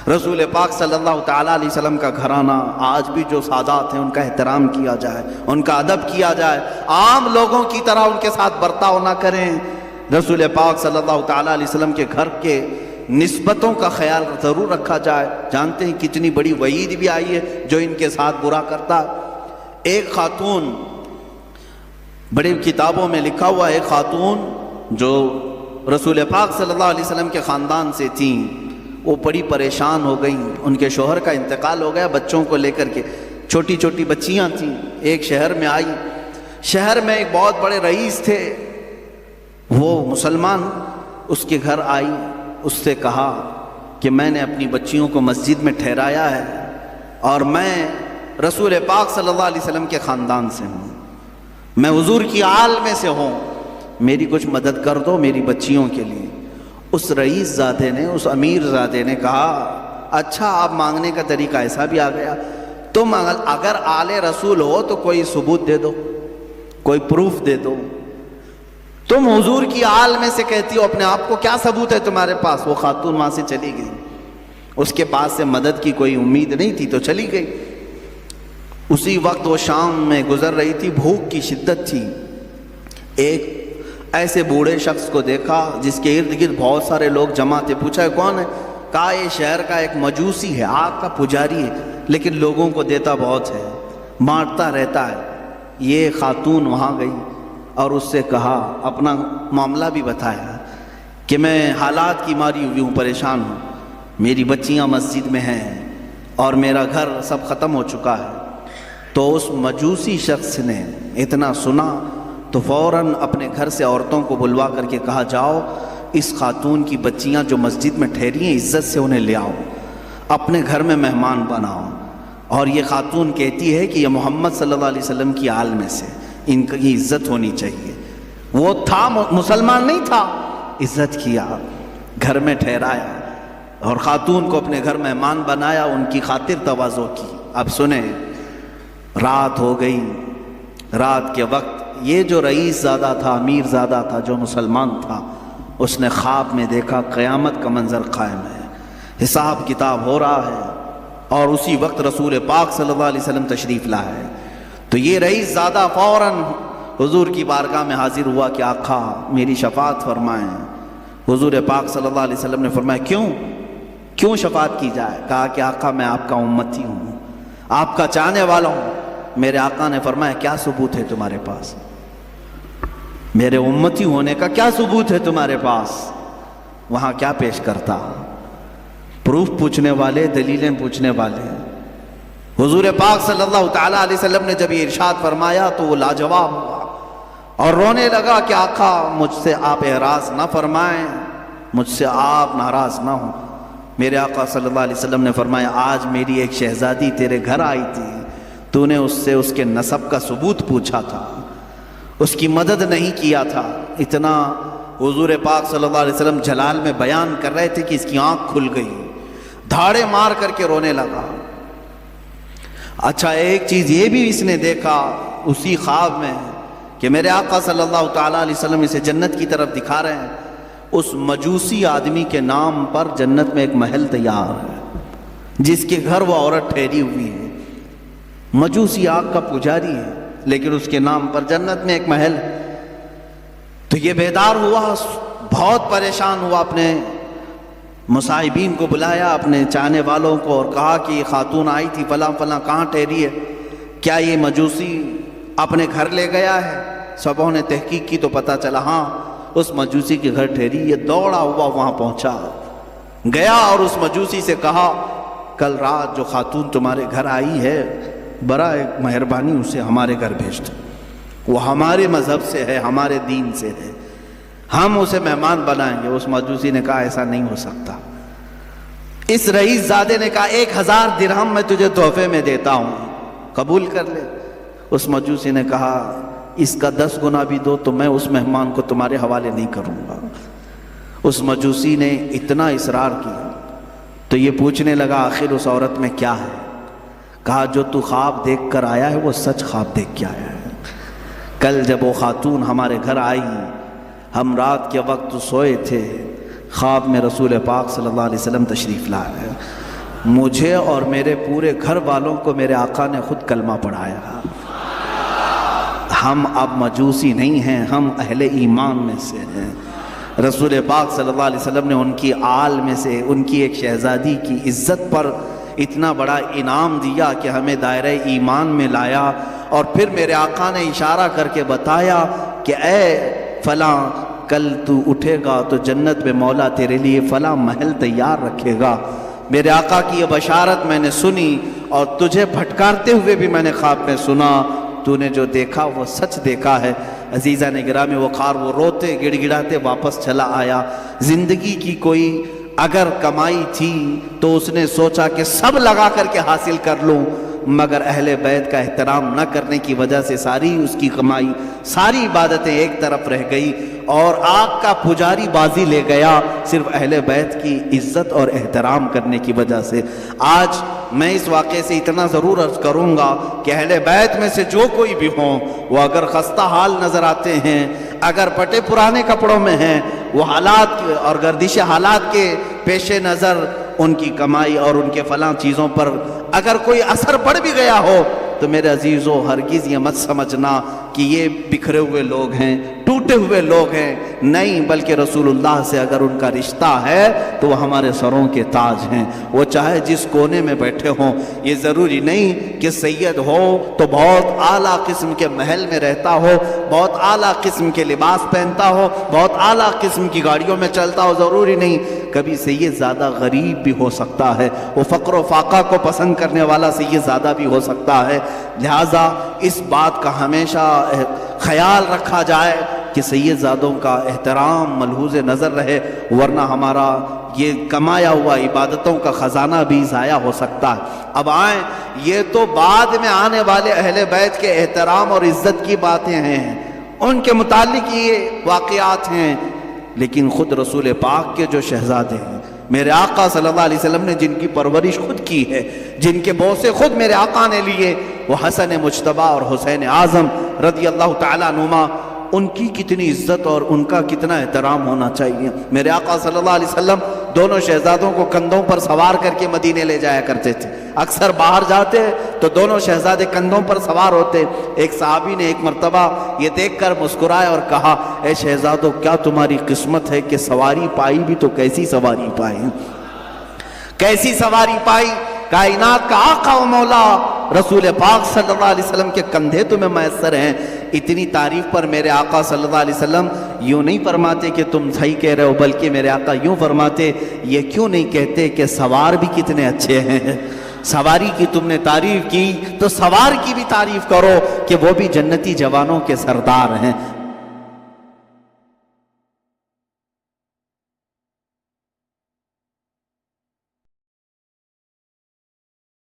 رسول پاک صلی اللہ تعالیٰ علیہ وسلم کا گھرانہ، آج بھی جو سادات ہیں ان کا احترام کیا جائے، ان کا ادب کیا جائے، عام لوگوں کی طرح ان کے ساتھ برتاؤ نہ کریں۔ رسول پاک صلی اللہ تعالیٰ علیہ وسلم کے گھر کے نسبتوں کا خیال ضرور رکھا جائے۔ جانتے ہیں کتنی بڑی وعید بھی آئی ہے جو ان کے ساتھ برا کرتا۔ ایک خاتون، بڑی کتابوں میں لکھا ہوا، ایک خاتون جو رسول پاک صلی اللہ علیہ وسلم کے خاندان سے تھیں، وہ بڑی پریشان ہو گئیں۔ ان کے شوہر کا انتقال ہو گیا، بچوں کو لے کر کے، چھوٹی چھوٹی بچیاں تھیں۔ ایک شہر میں آئی، شہر میں ایک بہت بڑے رئیس تھے، وہ مسلمان، اس کے گھر آئی، اس سے کہا کہ میں نے اپنی بچیوں کو مسجد میں ٹھہرایا ہے اور میں رسول پاک صلی اللہ علیہ وسلم کے خاندان سے ہوں، میں حضور کی آل میں سے ہوں، میری کچھ مدد کر دو میری بچیوں کے لیے۔ اس رئیس زادے نے، اس امیر زادے نے کہا اچھا آپ مانگنے کا طریقہ ایسا بھی آ گیا، تم اگر آل رسول ہو تو کوئی ثبوت دے دو، کوئی پروف دے دو، تم حضور کی آل میں سے کہتی ہو اپنے آپ کو، کیا ثبوت ہے تمہارے پاس؟ وہ خاتون وہاں سے چلی گئی، اس کے پاس سے مدد کی کوئی امید نہیں تھی تو چلی گئی۔ اسی وقت وہ شام میں گزر رہی تھی، بھوک کی شدت تھی، ایک ایسے بوڑھے شخص کو دیکھا جس کے ارد گرد بہت سارے لوگ جمع تھے۔ پوچھا کون ہے؟ کہا یہ شہر کا ایک مجوسی ہے، آگ کا پجاری ہے، لیکن لوگوں کو دیتا بہت ہے، بانٹتا رہتا ہے۔ یہ خاتون وہاں گئی اور اس سے کہا، اپنا معاملہ بھی بتایا کہ میں حالات کی ماری ہوئی ہوں، پریشان ہوں، میری بچیاں مسجد میں ہیں اور میرا گھر سب ختم ہو چکا ہے۔ تو اس مجوسی شخص نے اتنا سنا تو فوراً اپنے گھر سے عورتوں کو بلوا کر کے کہا، جاؤ اس خاتون کی بچیاں جو مسجد میں ٹھہری ہیں عزت سے انہیں لے آؤ، اپنے گھر میں مہمان بناؤ، اور یہ خاتون کہتی ہے کہ یہ محمد صلی اللہ علیہ وسلم کی آل میں سے، ان کی عزت ہونی چاہیے۔ وہ تھا مسلمان نہیں تھا، عزت کیا، گھر میں ٹھہرایا اور خاتون کو اپنے گھر مہمان بنایا، ان کی خاطر تواضع کی۔ اب سنیں، رات ہو گئی، رات کے وقت یہ جو رئیس زادہ تھا، امیر زادہ تھا، جو مسلمان تھا، اس نے خواب میں دیکھا قیامت کا منظر قائم ہے، حساب کتاب ہو رہا ہے، اور اسی وقت رسول پاک صلی اللہ علیہ وسلم تشریف لائے ہے۔ تو یہ رئیس زادہ فوراً حضور کی بارگاہ میں حاضر ہوا کہ آقا میری شفاعت فرمائیں۔ حضور پاک صلی اللہ علیہ وسلم نے فرمایا کیوں شفاعت کی جائے؟ کہا کہ آقا میں آپ کا امتی ہوں، آپ کا چاہنے والا ہوں۔ میرے آقا نے فرمایا کیا ثبوت ہے تمہارے پاس؟ میرے امتی ہونے کا کیا ثبوت ہے تمہارے پاس؟ وہاں کیا پیش کرتا؟ پروف پوچھنے والے، دلیلیں پوچھنے والے۔ حضور پاک صلی اللہ تعالیٰ علیہ وسلم نے جب یہ ارشاد فرمایا تو وہ لاجواب ہوا اور رونے لگا کہ آقا مجھ سے آپ اعراض نہ فرمائیں، مجھ سے آپ ناراض نہ ہوں۔ میرے آقا صلی اللہ علیہ وسلم نے فرمایا آج میری ایک شہزادی تیرے گھر آئی تھی، تو نے اس سے اس کے نسب کا ثبوت پوچھا تھا، اس کی مدد نہیں کیا تھا۔ اتنا حضور پاک صلی اللہ علیہ وسلم جلال میں بیان کر رہے تھے کہ اس کی آنکھ کھل گئی، دھاڑے مار کر کے رونے لگا۔ اچھا ایک چیز یہ بھی اس نے دیکھا اسی خواب میں کہ میرے آقا صلی اللہ تعالیٰ علیہ وسلم اسے جنت کی طرف دکھا رہے ہیں، اس مجوسی آدمی کے نام پر جنت میں ایک محل تیار ہے، جس کے گھر وہ عورت ٹھہری ہوئی ہے، مجوسی آگ کا پجاری ہے، لیکن اس کے نام پر جنت میں ایک محل۔ تو یہ بیدار ہوا، بہت پریشان ہوا، اپنے مصاحبین کو بلایا، اپنے چاہنے والوں کو، اور کہا کہ یہ خاتون آئی تھی فلاں فلاں، کہاں ٹھہری ہے؟ کیا یہ مجوسی اپنے گھر لے گیا ہے؟ سبوں نے تحقیق کی تو پتہ چلا ہاں اس مجوسی کے گھر ٹھہری۔ یہ دوڑا ہوا وہاں پہنچا، گیا اور اس مجوسی سے کہا کل رات جو خاتون تمہارے گھر آئی ہے برائے مہربانی اسے ہمارے گھر بھیج دو، وہ ہمارے مذہب سے ہے، ہمارے دین سے ہے، ہم اسے مہمان بنائیں گے۔ اس مجوسی نے کہا ایسا نہیں ہو سکتا۔ اس رئیس زادے نے کہا 1000 درہم میں تجھے تحفے میں دیتا ہوں، قبول کر لے۔ اس مجوسی نے کہا اس کا 10 گنا بھی دو تو میں اس مہمان کو تمہارے حوالے نہیں کروں گا۔ اس مجوسی نے اتنا اصرار کیا تو یہ پوچھنے لگا آخر اس عورت میں کیا ہے؟ کہا جو تو خواب دیکھ کر آیا ہے وہ سچ خواب دیکھ کے آیا ہے۔ کل جب وہ خاتون ہمارے گھر آئی، ہم رات کے وقت سوئے تھے، خواب میں رسول پاک صلی اللہ علیہ وسلم تشریف لائے، مجھے اور میرے پورے گھر والوں کو میرے آقا نے خود کلمہ پڑھایا. ہم اب مجوسی نہیں ہیں، ہم اہل ایمان میں سے ہیں. رسول پاک صلی اللہ علیہ وسلم نے ان کی آل میں سے ان کی ایک شہزادی کی عزت پر اتنا بڑا انعام دیا کہ ہمیں دائرہ ایمان میں لایا. اور پھر میرے آقا نے اشارہ کر کے بتایا کہ اے فلاں، کل تو اٹھے گا تو جنت میں مولا تیرے لیے فلاں محل تیار رکھے گا. میرے آقا کی یہ بشارت میں نے سنی اور تجھے پھٹکارتے ہوئے بھی میں نے خواب میں سنا. تو نے جو دیکھا وہ سچ دیکھا ہے. عزیزان گرامی وقار، وہ روتے گڑ گڑاتے واپس چلا آیا. زندگی کی کوئی اگر کمائی تھی تو اس نے سوچا کہ سب لگا کر کے حاصل کر لوں، مگر اہل بیت کا احترام نہ کرنے کی وجہ سے ساری اس کی کمائی، ساری عبادتیں ایک طرف رہ گئی اور آگ کا پجاری بازی لے گیا صرف اہل بیت کی عزت اور احترام کرنے کی وجہ سے. آج میں اس واقعے سے اتنا ضرور عرض کروں گا کہ اہل بیت میں سے جو کوئی بھی ہوں، وہ اگر خستہ حال نظر آتے ہیں، اگر پٹے پرانے کپڑوں میں ہیں، وہ حالات اور گردش حالات کے پیش نظر ان کی کمائی اور ان کے فلاں چیزوں پر اگر کوئی اثر پڑ بھی گیا ہو تو میرے عزیزو ہرگز یہ مت سمجھنا کہ یہ بکھرے ہوئے لوگ ہیں، ٹوٹے ہوئے لوگ ہیں. نہیں، بلکہ رسول اللہ سے اگر ان کا رشتہ ہے تو وہ ہمارے سروں کے تاج ہیں. وہ چاہے جس کونے میں بیٹھے ہوں. یہ ضروری نہیں کہ سید ہو تو بہت اعلیٰ قسم کے محل میں رہتا ہو، بہت اعلیٰ قسم کے لباس پہنتا ہو، بہت اعلیٰ قسم کی گاڑیوں میں چلتا ہو. ضروری نہیں. کبھی سید زیادہ غریب بھی ہو سکتا ہے، وہ فقر و فاقہ کو پسند کرنے والا سید زیادہ بھی ہو سکتا ہے. لہٰذا اس بات کا ہمیشہ خیال رکھا جائے کہ سید زادوں کا احترام ملحوظ نظر رہے، ورنہ ہمارا یہ کمایا ہوا عبادتوں کا خزانہ بھی ضائع ہو سکتا ہے. اب آئیں، یہ تو بعد میں آنے والے اہل بیت کے احترام اور عزت کی باتیں ہیں، ان کے متعلق یہ واقعات ہیں. لیکن خود رسول پاک کے جو شہزادے ہیں، میرے آقا صلی اللہ علیہ وسلم نے جن کی پرورش خود کی ہے، جن کے بوسے خود میرے آقا نے لیے، وہ حسن مجتبیٰ اور حسین اعظم رضی اللہ تعالیٰ عنہما، ان کی کتنی عزت اور ان کا کتنا احترام ہونا چاہیے. میرے آقا صلی اللہ علیہ وسلم دونوں شہزادوں کو کندھوں پر سوار کر کے مدینے لے جایا کرتے تھے. اکثر باہر جاتے تو دونوں شہزادے کندھوں پر سوار ہوتے. ایک صحابی نے ایک مرتبہ یہ دیکھ کر مسکرائے اور کہا، اے شہزادوں، کیا تمہاری قسمت ہے کہ سواری پائی بھی تو کیسی سواری پائی، کیسی سواری پائی. کائنات کا آقا و مولا رسول پاک صلی اللہ علیہ وسلم کے کندھے تمہیں میسر ہیں. اتنی تعریف پر میرے آقا صلی اللہ علیہ وسلم یوں نہیں فرماتے کہ تم صحیح کہہ رہے ہو، بلکہ میرے آقا یوں فرماتے، یہ کیوں نہیں کہتے کہ سوار بھی کتنے اچھے ہیں. سواری کی تم نے تعریف کی تو سوار کی بھی تعریف کرو کہ وہ بھی جنتی جوانوں کے سردار ہیں.